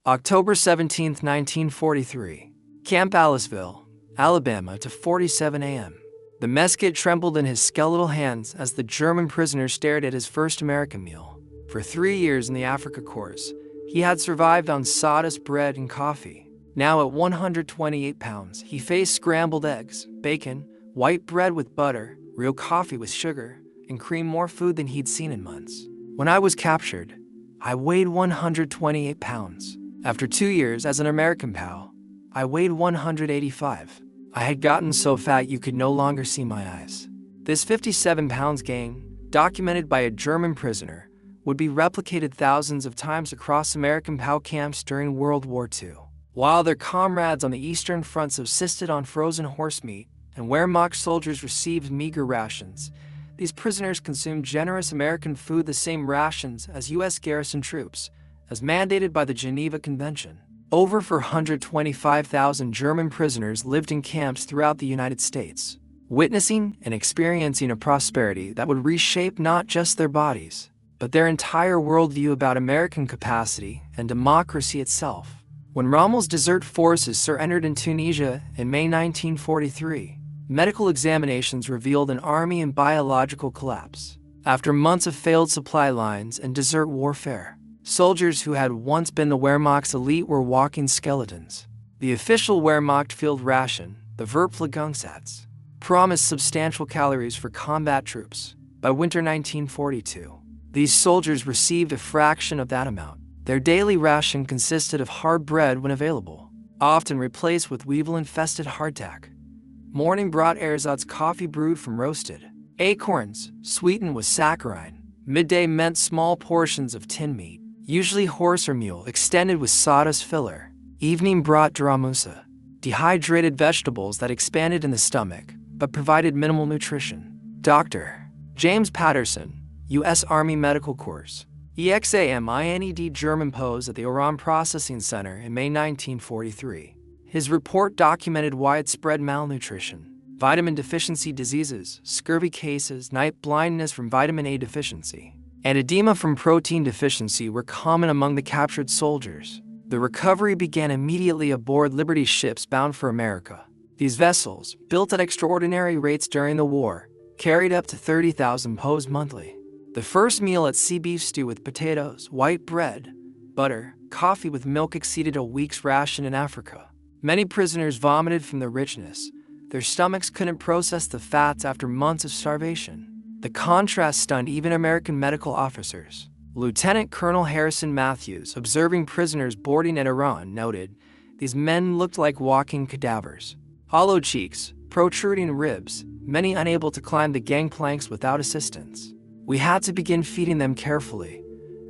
October 17, 1943. Camp Aliceville, Alabama to 47 a.m. The mess kit trembled in his skeletal hands as the German prisoner stared at his first American meal. For 3 years in the Africa course, he had survived on sawdust bread and coffee. Now at 128 pounds, he faced scrambled eggs, bacon, white bread with butter, real coffee with sugar, and cream, more food than he'd seen in months. When I was captured, I weighed 128 pounds. After 2 years as an American POW, I weighed 185. I had gotten so fat you could no longer see my eyes. This 57 pounds gain, documented by a German prisoner, would be replicated thousands of times across American POW camps during World War II. While their comrades on the Eastern Front subsisted on frozen horse meat and Wehrmacht soldiers received meager rations, these prisoners consumed generous American food, the same rations as U.S. garrison troops, as mandated by the Geneva Convention. Over 425,000 German prisoners lived in camps throughout the United States, witnessing and experiencing a prosperity that would reshape not just their bodies, but their entire worldview about American capacity and democracy itself. When Rommel's desert forces surrendered in Tunisia in May 1943, medical examinations revealed an army in biological collapse. After months of failed supply lines and desert warfare, soldiers who had once been the Wehrmacht's elite were walking skeletons. The official Wehrmacht field ration, the Verpflegungssatz, promised substantial calories for combat troops. By winter 1942, these soldiers received a fraction of that amount. Their daily ration consisted of hard bread when available, often replaced with weevil-infested hardtack. Morning brought ersatz coffee brewed from roasted acorns, sweetened with saccharine. Midday meant small portions of tinned meat, usually horse or mule, extended with sawdust filler. Evening brought dramusa, dehydrated vegetables that expanded in the stomach, but provided minimal nutrition. Dr. James Patterson, U.S. Army Medical Corps, examined German POWs at the Oran Processing Center in May 1943. His report documented widespread malnutrition, vitamin deficiency diseases, scurvy cases, night blindness from vitamin A deficiency, and edema from protein deficiency were common among the captured soldiers. The recovery began immediately aboard Liberty ships bound for America. These vessels, built at extraordinary rates during the war, carried up to 30,000 POWs monthly. The first meal at sea, beef stew with potatoes, white bread, butter, coffee with milk, exceeded a week's ration in Africa. Many prisoners vomited from the richness. Their stomachs couldn't process the fats after months of starvation. The contrast stunned even American medical officers. Lieutenant Colonel Harrison Matthews, observing prisoners boarding at Oran, noted, "These men looked like walking cadavers. Hollow cheeks, protruding ribs, many unable to climb the gangplanks without assistance. We had to begin feeding them carefully.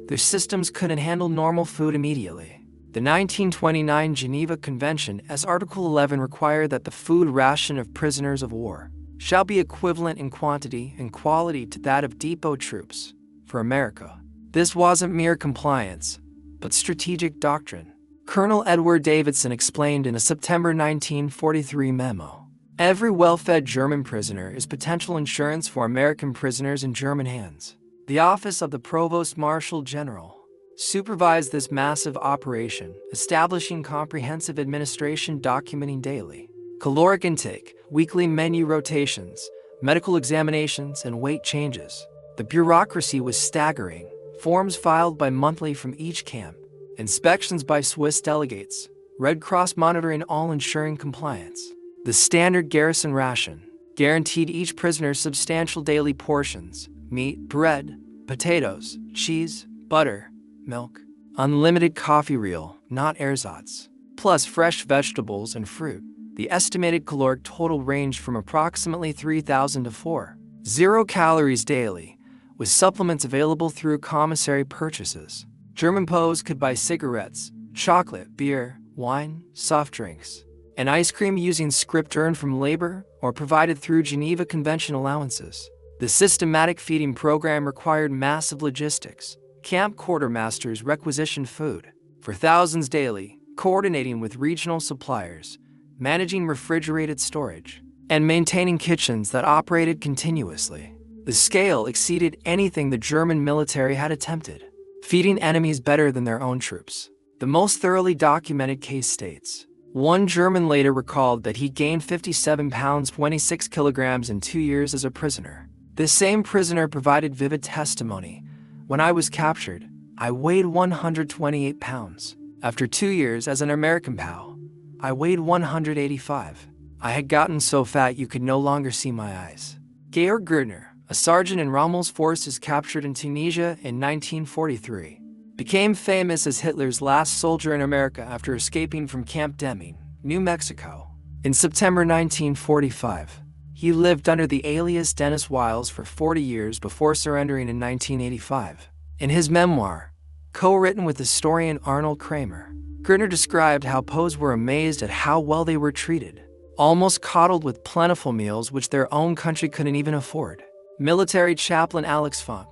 Their systems couldn't handle normal food immediately." The 1929 Geneva Convention, as Article 11, required that the food ration of prisoners of war shall be equivalent in quantity and quality to that of depot troops. For America, this wasn't mere compliance, but strategic doctrine. Colonel Edward Davidson explained in a September 1943 memo, "Every well-fed German prisoner is potential insurance for American prisoners in German hands." The Office of the Provost Marshal General supervised this massive operation, establishing comprehensive administration, documenting daily caloric intake, weekly menu rotations, medical examinations, and weight changes. The bureaucracy was staggering. Forms filed by monthly from each camp, inspections by Swiss delegates, Red Cross monitoring, all ensuring compliance. The standard garrison ration guaranteed each prisoner substantial daily portions: meat, bread, potatoes, cheese, butter, milk, unlimited coffee, real, not ersatz, plus fresh vegetables and fruit. The estimated caloric total ranged from approximately 3,000 to 4,000 calories daily, with supplements available through commissary purchases. German POWs could buy cigarettes, chocolate, beer, wine, soft drinks, and ice cream using script earned from labor or provided through Geneva Convention allowances. The systematic feeding program required massive logistics. Camp quartermasters requisitioned food for thousands daily, coordinating with regional suppliers, managing refrigerated storage, and maintaining kitchens that operated continuously. The scale exceeded anything the German military had attempted. Feeding enemies better than their own troops. The most thoroughly documented case states. One German later recalled that he gained 57 pounds 26 kilograms in 2 years as a prisoner. This same prisoner provided vivid testimony. When I was captured, I weighed 128 pounds. After 2 years as an American POW, I weighed 185. I had gotten so fat you could no longer see my eyes. Georg Gertner, a sergeant in Rommel's forces captured in Tunisia in 1943, became famous as Hitler's last soldier in America after escaping from Camp Deming, New Mexico. In September 1945, he lived under the alias Dennis Wiles for 40 years before surrendering in 1985. In his memoir, co-written with historian Arnold Kramer, Gertner described how POWs were amazed at how well they were treated, almost coddled with plentiful meals which their own country couldn't even afford. Military chaplain Alex Funk,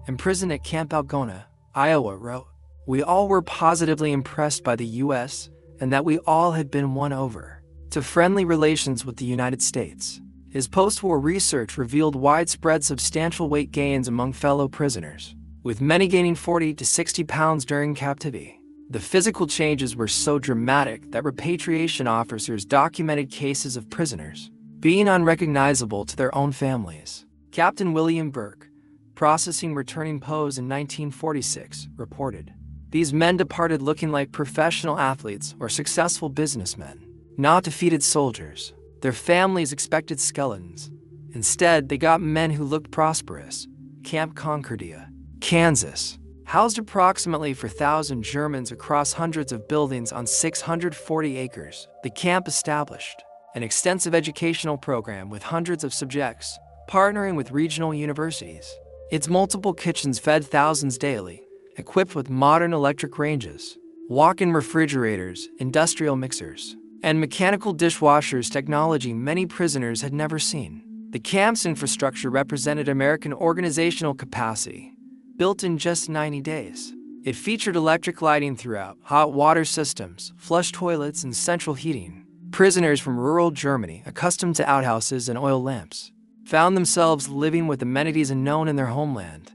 imprisoned at Camp Algona, Iowa, wrote, "We all were positively impressed by the U.S. and that we all had been won over to friendly relations with the United States." His post-war research revealed widespread substantial weight gains among fellow prisoners, with many gaining 40 to 60 pounds during captivity. The physical changes were so dramatic that repatriation officers documented cases of prisoners being unrecognizable to their own families. Captain William Burke, processing returning POWs in 1946, reported, "These men departed looking like professional athletes or successful businessmen, not defeated soldiers. Their families expected skeletons. Instead, they got men who looked prosperous." Camp Concordia, Kansas, housed approximately 4,000 Germans across hundreds of buildings on 640 acres. The camp established an extensive educational program with hundreds of subjects, partnering with regional universities. Its multiple kitchens fed thousands daily, equipped with modern electric ranges, walk-in refrigerators, industrial mixers, and mechanical dishwashers, technology many prisoners had never seen. The camp's infrastructure represented American organizational capacity, built in just 90 days. It featured electric lighting throughout, hot water systems, flush toilets, and central heating. Prisoners from rural Germany, accustomed to outhouses and oil lamps, found themselves living with amenities unknown in their homeland.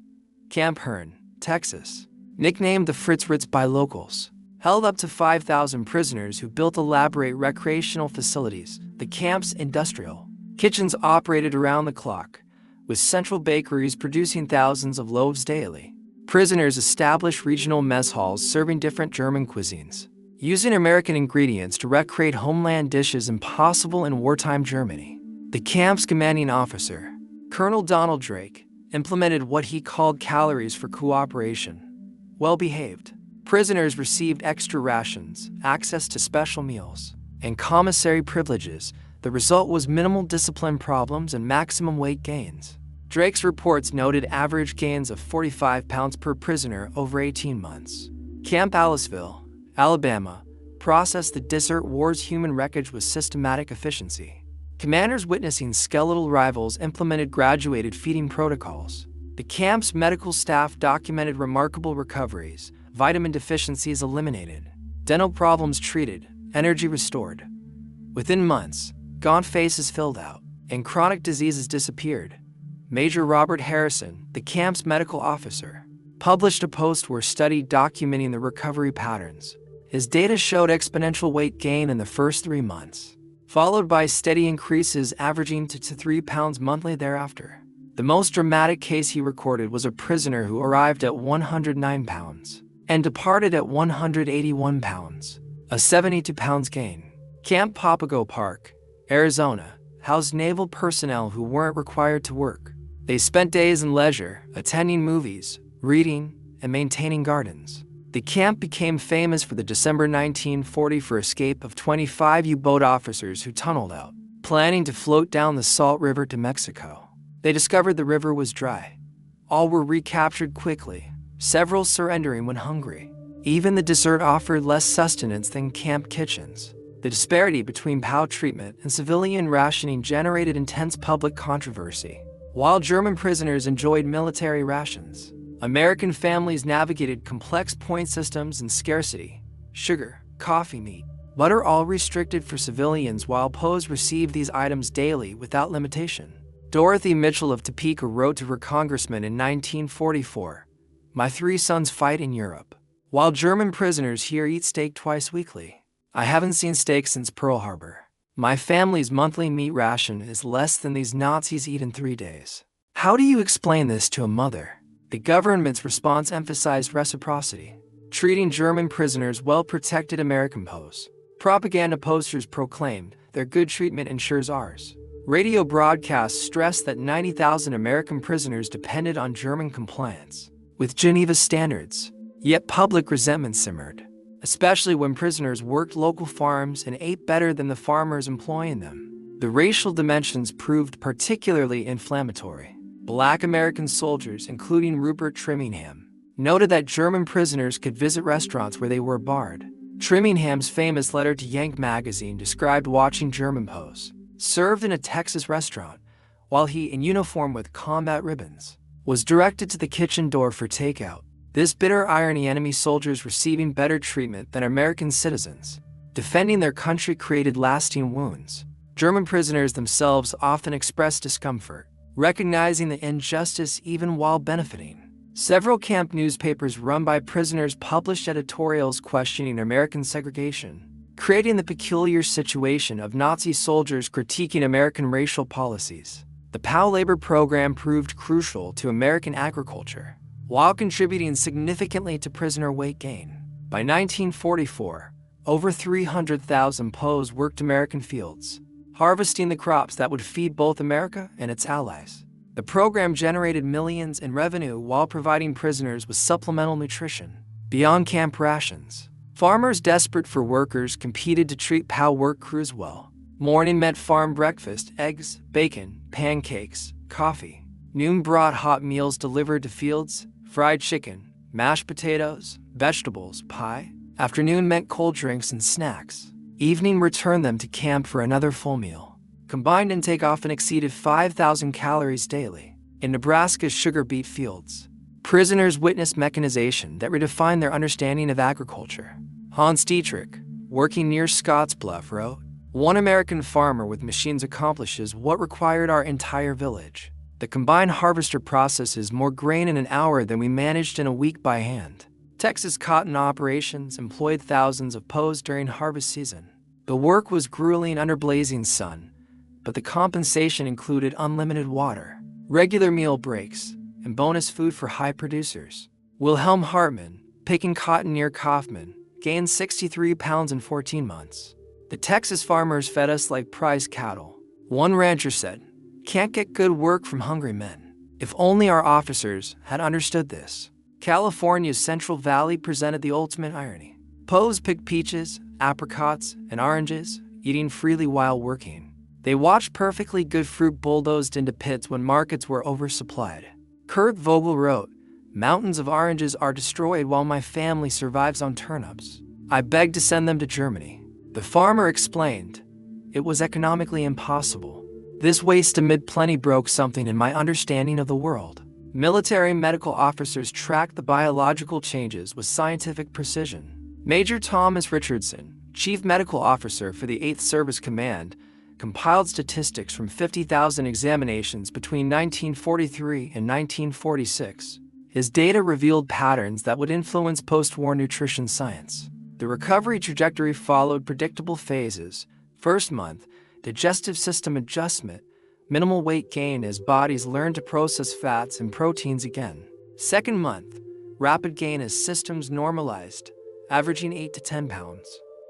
Camp Hearn, Texas, nicknamed the Fritz Ritz by locals, held up to 5,000 prisoners who built elaborate recreational facilities. The camp's industrial kitchens operated around the clock, with central bakeries producing thousands of loaves daily. Prisoners established regional mess halls serving different German cuisines, using American ingredients to recreate homeland dishes impossible in wartime Germany. The camp's commanding officer, Colonel Donald Drake, implemented what he called calories for cooperation. Well-behaved prisoners received extra rations, access to special meals, and commissary privileges. The result was minimal discipline problems and maximum weight gains. Drake's reports noted average gains of 45 pounds per prisoner over 18 months. Camp Aliceville, Alabama, processed the desert war's human wreckage with systematic efficiency. Commanders witnessing skeletal rivals implemented graduated feeding protocols. The camp's medical staff documented remarkable recoveries, vitamin deficiencies eliminated, dental problems treated, energy restored. Within months, gaunt faces filled out, and chronic diseases disappeared. Major Robert Harrison, the camp's medical officer, published a post-war study documenting the recovery patterns. His data showed exponential weight gain in the first 3 months, followed by steady increases averaging 2 to 3 pounds monthly thereafter. The most dramatic case he recorded was a prisoner who arrived at 109 pounds and departed at 181 pounds, a 72 pounds gain. Camp Papago Park, Arizona, housed naval personnel who weren't required to work. They spent days in leisure, attending movies, reading, and maintaining gardens. The camp became famous for the December 1944 escape of 25 U-boat officers who tunneled out, planning to float down the Salt River to Mexico. They discovered the river was dry. All were recaptured quickly, several surrendering when hungry. Even the desert offered less sustenance than camp kitchens. The disparity between POW treatment and civilian rationing generated intense public controversy. While German prisoners enjoyed military rations, American families navigated complex point systems and scarcity. Sugar, coffee, meat, butter all restricted for civilians, while POWs received these items daily without limitation. Dorothy Mitchell of Topeka wrote to her congressman in 1944, "My 3 sons fight in Europe. while German prisoners here eat steak twice weekly. I haven't seen steak since Pearl Harbor. My family's monthly meat ration is less than these Nazis eat in 3 days. How do you explain this to a mother? The government's response emphasized reciprocity, treating German prisoners well protected American POWs. Propaganda posters proclaimed their good treatment ensures ours. Radio broadcasts stressed that 90,000 American prisoners depended on German compliance with Geneva standards. Yet public resentment simmered, especially when prisoners worked local farms and ate better than the farmers employing them. The racial dimensions proved particularly inflammatory. Black American soldiers, including Rupert Trimingham, noted that German prisoners could visit restaurants where they were barred. Trimingham's famous letter to Yank magazine described watching German POWs served in a Texas restaurant while he, in uniform with combat ribbons, was directed to the kitchen door for takeout. This bitter irony, enemy soldiers receiving better treatment than American citizens, defending their country, created lasting wounds. German prisoners themselves often expressed discomfort, recognizing the injustice even while benefiting. Several camp newspapers run by prisoners published editorials questioning American segregation, creating the peculiar situation of Nazi soldiers critiquing American racial policies. The POW labor program proved crucial to American agriculture, while contributing significantly to prisoner weight gain. By 1944, over 300,000 POWs worked American fields, harvesting the crops that would feed both America and its allies. The program generated millions in revenue while providing prisoners with supplemental nutrition beyond camp rations. Farmers desperate for workers competed to treat POW work crews well. Morning meant farm breakfast, eggs, bacon, pancakes, coffee. Noon brought hot meals delivered to fields, fried chicken, mashed potatoes, vegetables, pie. Afternoon meant cold drinks and snacks. Evening returned them to camp for another full meal. Combined intake often exceeded 5,000 calories daily. In Nebraska's sugar beet fields, prisoners witnessed mechanization that redefined their understanding of agriculture. Hans Dietrich, working near Scottsbluff, wrote, "One American farmer with machines accomplishes what required our entire village. The combined harvester processes more grain in an hour than we managed in a week by hand." Texas cotton operations employed thousands of POWs during harvest season. The work was grueling under blazing sun, but the compensation included unlimited water, regular meal breaks, and bonus food for high producers. Wilhelm Hartmann, picking cotton near Kaufman, gained 63 pounds in 14 months. "The Texas farmers fed us like prize cattle," one rancher said. "Can't get good work from hungry men." If only our officers had understood this. California's Central Valley presented the ultimate irony. POWs picked peaches, apricots, and oranges, eating freely while working. They watched perfectly good fruit bulldozed into pits when markets were oversupplied. Kurt Vogel wrote, "Mountains of oranges are destroyed while my family survives on turnips. I begged to send them to Germany." The farmer explained, "It was economically impossible. This waste amid plenty broke something in my understanding of the world." Military medical officers tracked the biological changes with scientific precision. Major Thomas Richardson, chief medical officer for the 8th Service Command, compiled statistics from 50,000 examinations between 1943 and 1946. His data revealed patterns that would influence post-war nutrition science. The recovery trajectory followed predictable phases. First month, digestive system adjustment, minimal weight gain as bodies learn to process fats and proteins again. Second month, rapid gain as systems normalized, averaging 8 to 10 pounds.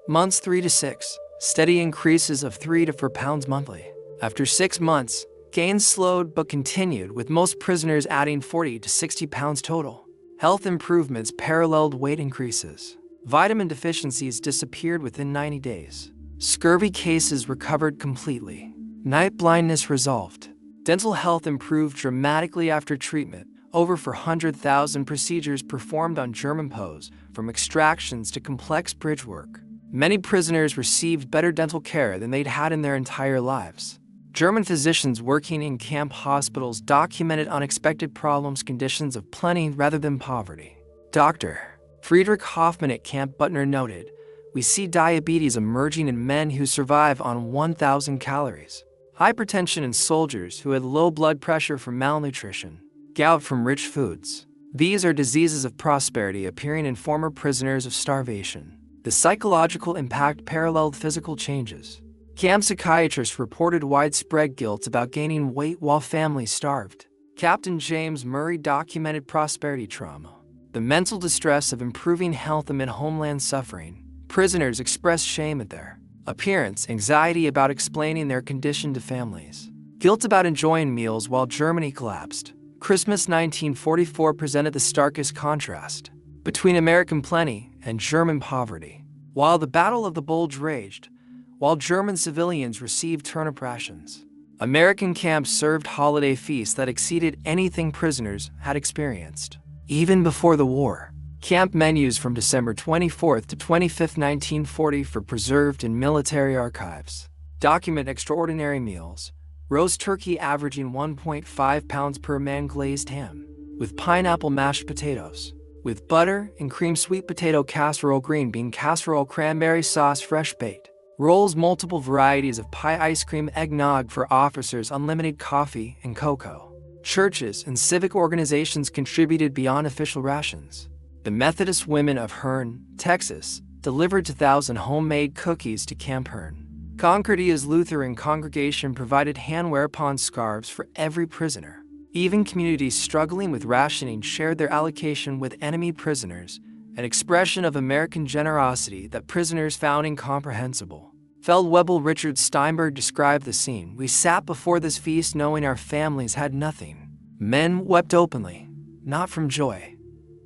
Months 3 to 6, steady increases of 3 to 4 pounds monthly. After 6 months, gains slowed but continued, with most prisoners adding 40 to 60 pounds total. Health improvements paralleled weight increases. Vitamin deficiencies disappeared within 90 days. Scurvy cases recovered completely. Night blindness resolved. Dental health improved dramatically after treatment. Over 400,000 procedures performed on German POWs, from extractions to complex bridge work. Many prisoners received better dental care than they'd had in their entire lives. German physicians working in camp hospitals documented unexpected problems, conditions of plenty rather than poverty. Dr. Friedrich Hoffmann at Camp Butner noted, "We see diabetes emerging in men who survive on 1,000 calories, hypertension in soldiers who had low blood pressure from malnutrition, gout from rich foods." These are diseases of prosperity appearing in former prisoners of starvation. The psychological impact paralleled physical changes. Camp psychiatrists reported widespread guilt about gaining weight while families starved. Captain James Murray documented prosperity trauma. The mental distress of improving health amid homeland suffering. Prisoners expressed shame at their appearance, anxiety about explaining their condition to families, guilt about enjoying meals while Germany collapsed. Christmas 1944 presented the starkest contrast between American plenty and German poverty. While the Battle of the Bulge raged, while German civilians received turnip rations, American camps served holiday feasts that exceeded anything prisoners had experienced. Even before the war, camp menus from December 24 to 25, 1940 were preserved in military archives. Document extraordinary meals. Roast turkey averaging 1.5 pounds per man, glazed ham, with pineapple mashed potatoes, with butter and cream, sweet potato casserole, green bean casserole, cranberry sauce, fresh baked rolls, multiple varieties of pie, ice cream, eggnog for officers, unlimited coffee and cocoa. Churches and civic organizations contributed beyond official rations. The Methodist Women of Hearne, Texas, delivered 2,000 homemade cookies to Camp Hearne. Concordia's Lutheran congregation provided hand-wear-upon scarves for every prisoner. Even communities struggling with rationing shared their allocation with enemy prisoners, an expression of American generosity that prisoners found incomprehensible. Feldwebel Richard Steinberg described the scene. "We sat before this feast knowing our families had nothing. Men wept openly, not from joy,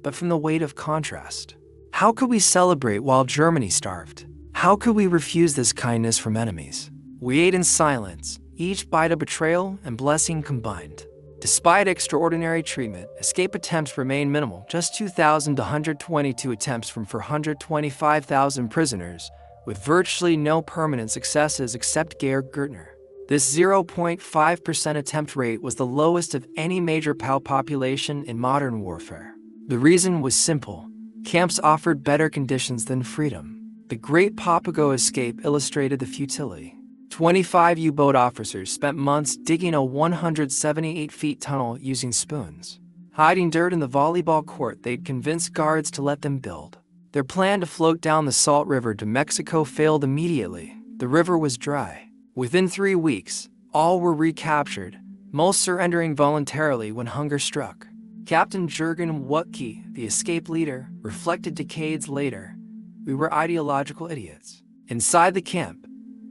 but from the weight of contrast. How could we celebrate while Germany starved? How could we refuse this kindness from enemies? We ate in silence, each bite a betrayal and blessing combined." Despite extraordinary treatment, escape attempts remain minimal, just 2,122 attempts from 425,000 prisoners, with virtually no permanent successes except Georg Gertner. This 0.5% attempt rate was the lowest of any major POW population in modern warfare. The reason was simple: camps offered better conditions than freedom. The Great Papago escape illustrated the futility. 25 U-boat officers spent months digging a 178-feet tunnel using spoons. Hiding dirt in the volleyball court, they'd convinced guards to let them build. Their plan to float down the Salt River to Mexico failed immediately. The river was dry. Within 3 weeks, all were recaptured, most surrendering voluntarily when hunger struck. Captain Jürgen Wuttke, the escape leader, reflected decades later, "We were ideological idiots. Inside the camp,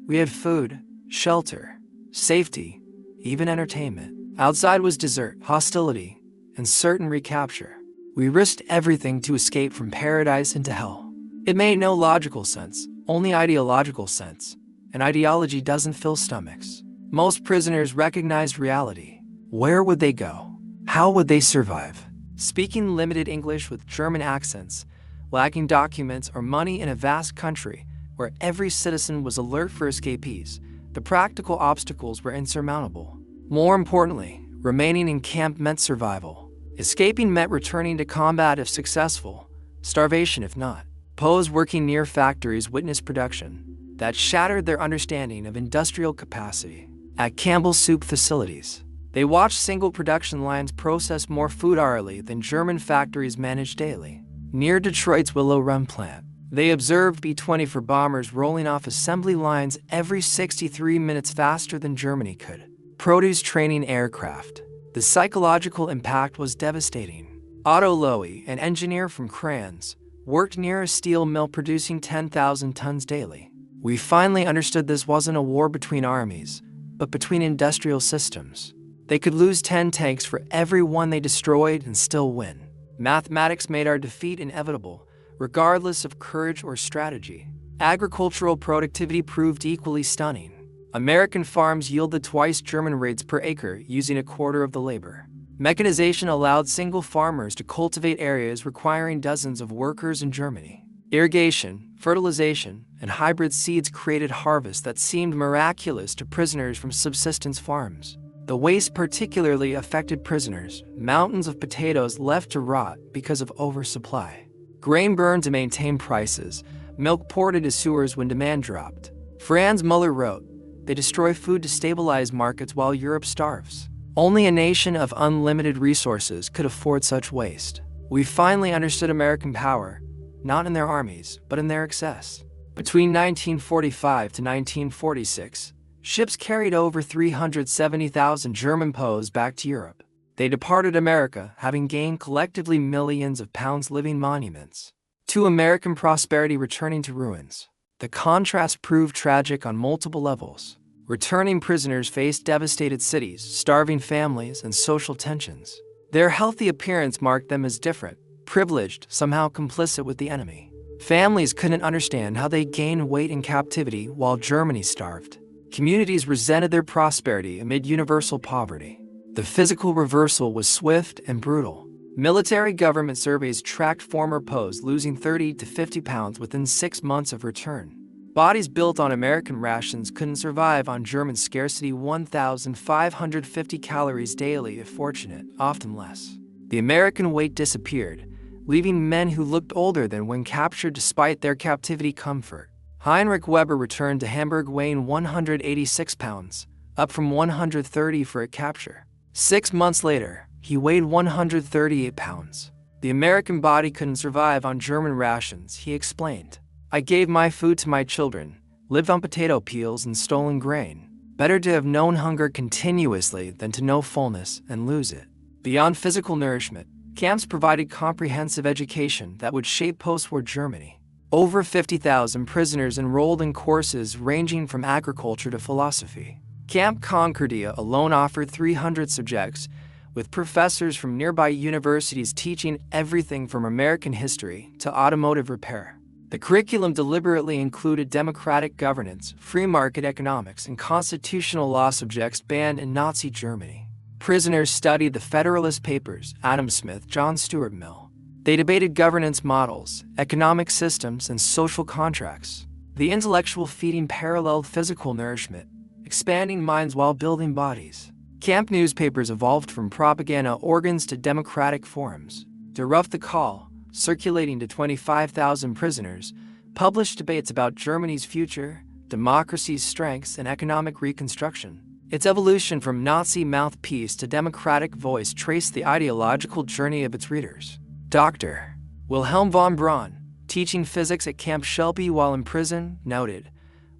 we had food, shelter, safety, even entertainment. Outside was desert, hostility, and certain recapture. We risked everything to escape from paradise into hell." It made no logical sense, only ideological sense, and ideology doesn't fill stomachs. Most prisoners recognized reality. Where would they go? How would they survive? Speaking limited English with German accents, lacking documents or money in a vast country where every citizen was alert for escapees, the practical obstacles were insurmountable. More importantly, remaining in camp meant survival. Escaping meant returning to combat if successful, starvation if not. POWs working near factories witnessed production that shattered their understanding of industrial capacity. At Campbell's soup facilities, they watched single production lines process more food hourly than German factories managed daily. Near Detroit's Willow Run plant, they observed B-24 bombers rolling off assembly lines every 63 minutes faster than Germany could. Produce training aircraft. The psychological impact was devastating. Otto Lowy, an engineer from Kranz, worked near a steel mill producing 10,000 tons daily. "We finally understood this wasn't a war between armies, but between industrial systems. They could lose 10 tanks for every one they destroyed and still win. Mathematics made our defeat inevitable, regardless of courage or strategy." Agricultural productivity proved equally stunning. American farms yielded twice German rates per acre using a quarter of the labor. Mechanization allowed single farmers to cultivate areas requiring dozens of workers in Germany. Irrigation, fertilization, and hybrid seeds created harvests that seemed miraculous to prisoners from subsistence farms. The waste particularly affected prisoners, mountains of potatoes left to rot because of oversupply. Grain burned to maintain prices, milk poured into sewers when demand dropped. Franz Muller wrote, "They destroy food to stabilize markets while Europe starves." Only a nation of unlimited resources could afford such waste. We finally understood American power, not in their armies, but in their excess. Between 1945 to 1946, ships carried over 370,000 German POWs back to Europe. They departed America, having gained collectively millions of pounds living monuments. To American prosperity returning to ruins. The contrast proved tragic on multiple levels. Returning prisoners faced devastated cities, starving families, and social tensions. Their healthy appearance marked them as different, privileged, somehow complicit with the enemy. Families couldn't understand how they gained weight in captivity while Germany starved. Communities resented their prosperity amid universal poverty. The physical reversal was swift and brutal. Military government surveys tracked former POWs losing 30 to 50 pounds within 6 months of return. Bodies built on American rations couldn't survive on German scarcity 1,550 calories daily if fortunate, often less. The American weight disappeared, leaving men who looked older than when captured despite their captivity comfort. Heinrich Weber returned to Hamburg weighing 186 pounds, up from 130 for a capture. 6 months later, he weighed 138 pounds. The American body couldn't survive on German rations, he explained. I gave my food to my children, lived on potato peels and stolen grain. Better to have known hunger continuously than to know fullness and lose it. Beyond physical nourishment, camps provided comprehensive education that would shape post-war Germany. Over 50,000 prisoners enrolled in courses ranging from agriculture to philosophy. Camp Concordia alone offered 300 subjects, with professors from nearby universities teaching everything from American history to automotive repair. The curriculum deliberately included democratic governance, free market economics, and constitutional law subjects banned in Nazi Germany. Prisoners studied the Federalist Papers, Adam Smith, John Stuart Mill. They debated governance models, economic systems, and social contracts. The intellectual feeding paralleled physical nourishment, expanding minds while building bodies. Camp newspapers evolved from propaganda organs to democratic forums. Der Ruf the Call, circulating to 25,000 prisoners, published debates about Germany's future, democracy's strengths, and economic reconstruction. Its evolution from Nazi mouthpiece to democratic voice traced the ideological journey of its readers. Dr. Wilhelm von Braun, teaching physics at Camp Shelby while in prison, noted,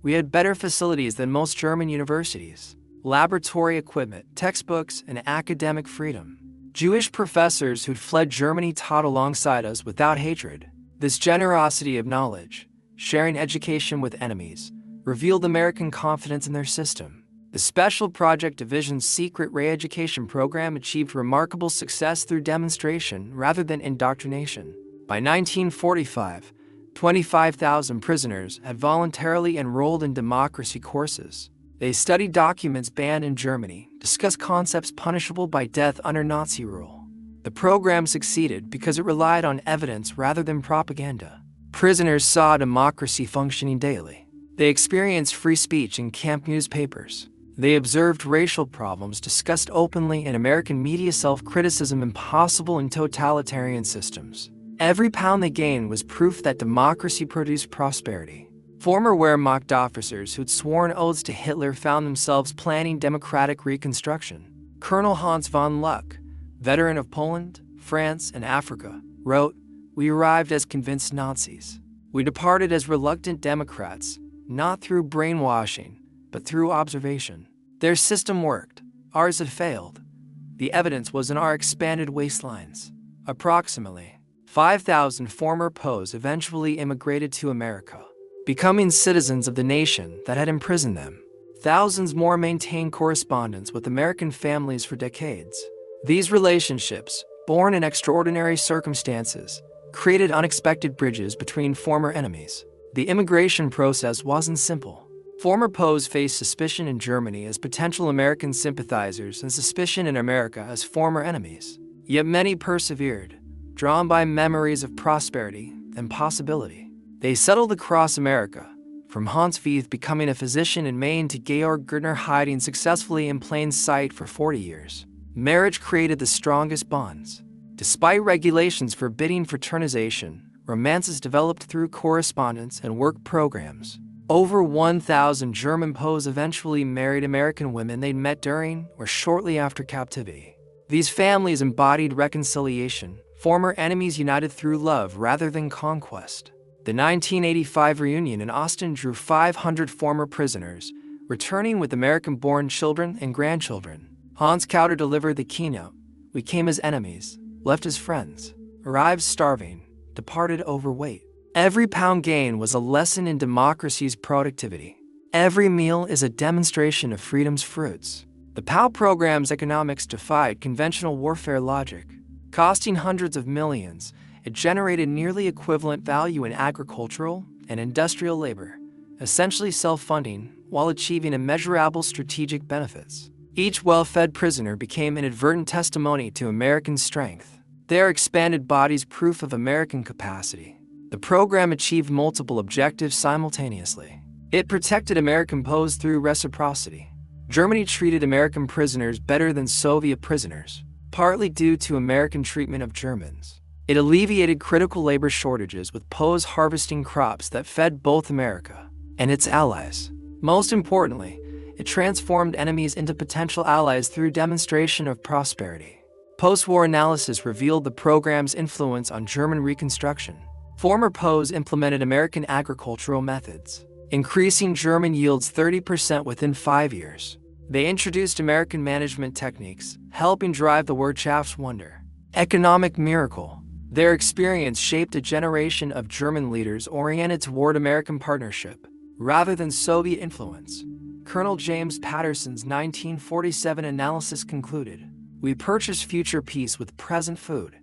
"We had better facilities than most German universities. Laboratory equipment, textbooks, and academic freedom. Jewish professors who'd fled Germany taught alongside us without hatred. This generosity of knowledge, sharing education with enemies, revealed American confidence in their system." The Special Project Division's secret re-education program achieved remarkable success through demonstration rather than indoctrination. By 1945, 25,000 prisoners had voluntarily enrolled in democracy courses. They studied documents banned in Germany, discussed concepts punishable by death under Nazi rule. The program succeeded because it relied on evidence rather than propaganda. Prisoners saw democracy functioning daily. They experienced free speech in camp newspapers. They observed racial problems discussed openly in American media, self-criticism impossible in totalitarian systems. Every pound they gained was proof that democracy produced prosperity. Former Wehrmacht officers who'd sworn oaths to Hitler found themselves planning democratic reconstruction. Colonel Hans von Luck, veteran of Poland, France, and Africa, wrote, "We arrived as convinced Nazis. We departed as reluctant Democrats, not through brainwashing, but through observation. Their system worked. Ours had failed. The evidence was in our expanded waistlines." Approximately 5,000 former POWs eventually immigrated to America, becoming citizens of the nation that had imprisoned them. Thousands more maintained correspondence with American families for decades. These relationships, born in extraordinary circumstances, created unexpected bridges between former enemies. The immigration process wasn't simple. Former POWs faced suspicion in Germany as potential American sympathizers and suspicion in America as former enemies. Yet many persevered, drawn by memories of prosperity and possibility. They settled across America, from Hans Vieth becoming a physician in Maine to Georg Gertner hiding successfully in plain sight for 40 years. Marriage created the strongest bonds. Despite regulations forbidding fraternization, romances developed through correspondence and work programs. Over 1,000 German POWs eventually married American women they'd met during or shortly after captivity. These families embodied reconciliation, Former enemies united through love rather than conquest. The 1985 reunion in Austin drew 500 former prisoners, returning with American-born children and grandchildren. Hans Kauter delivered the keynote. We came as enemies, left as friends, arrived starving, departed overweight. Every pound gain was a lesson in democracy's productivity. Every meal is a demonstration of freedom's fruits. The POW program's economics defied conventional warfare logic. Costing hundreds of millions, it generated nearly equivalent value in agricultural and industrial labor, essentially self-funding while achieving immeasurable strategic benefits. Each well-fed prisoner became inadvertent testimony to American strength, their expanded bodies proof of American capacity. The program achieved multiple objectives simultaneously. It protected American POWs through reciprocity. Germany treated American prisoners better than Soviet prisoners, partly due to American treatment of Germans. It alleviated critical labor shortages with POWs harvesting crops that fed both America and its allies. Most importantly, it transformed enemies into potential allies through demonstration of prosperity. Post-war analysis revealed the program's influence on German reconstruction. Former POWs implemented American agricultural methods, increasing German yields 30% within 5 years. They introduced American management techniques, helping drive the Wirtschaftswunder, economic miracle. Their experience shaped a generation of German leaders oriented toward American partnership, rather than Soviet influence. Colonel James Patterson's 1947 analysis concluded, "We purchase future peace with present food."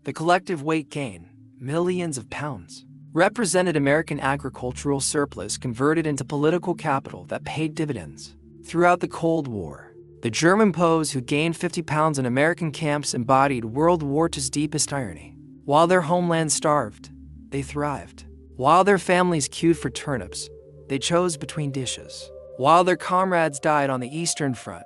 The collective weight gain, millions of pounds, represented American agricultural surplus converted into political capital that paid dividends. Throughout the Cold War, the German POWs who gained 50 pounds in American camps embodied World War II's deepest irony. While their homeland starved, they thrived. While their families queued for turnips, they chose between dishes. While their comrades died on the Eastern Front,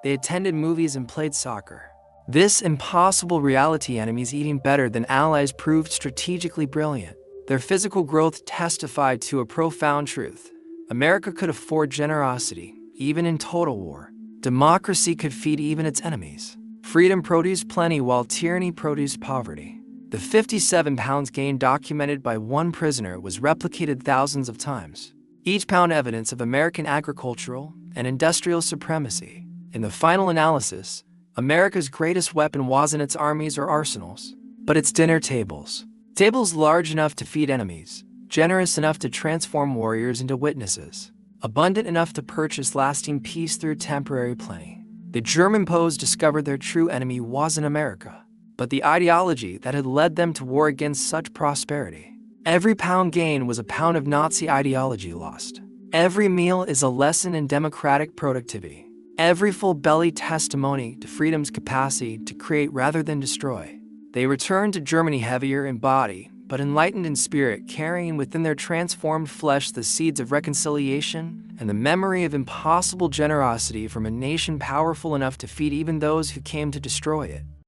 they attended movies and played soccer. This impossible reality, enemies eating better than allies, proved strategically brilliant. Their physical growth testified to a profound truth. America could afford generosity, even in total war. Democracy could feed even its enemies. Freedom produced plenty while tyranny produced poverty. The 57 pounds gained documented by one prisoner was replicated thousands of times. Each pound evidence of American agricultural and industrial supremacy. In the final analysis, America's greatest weapon wasn't its armies or arsenals, but its dinner tables. Tables large enough to feed enemies, generous enough to transform warriors into witnesses, abundant enough to purchase lasting peace through temporary plenty. The German POWs discovered their true enemy wasn't America, but the ideology that had led them to war against such prosperity. Every pound gained was a pound of Nazi ideology lost. Every meal is a lesson in democratic productivity. Every full belly testimony to freedom's capacity to create rather than destroy. They returned to Germany heavier in body, but enlightened in spirit, carrying within their transformed flesh the seeds of reconciliation and the memory of impossible generosity from a nation powerful enough to feed even those who came to destroy it.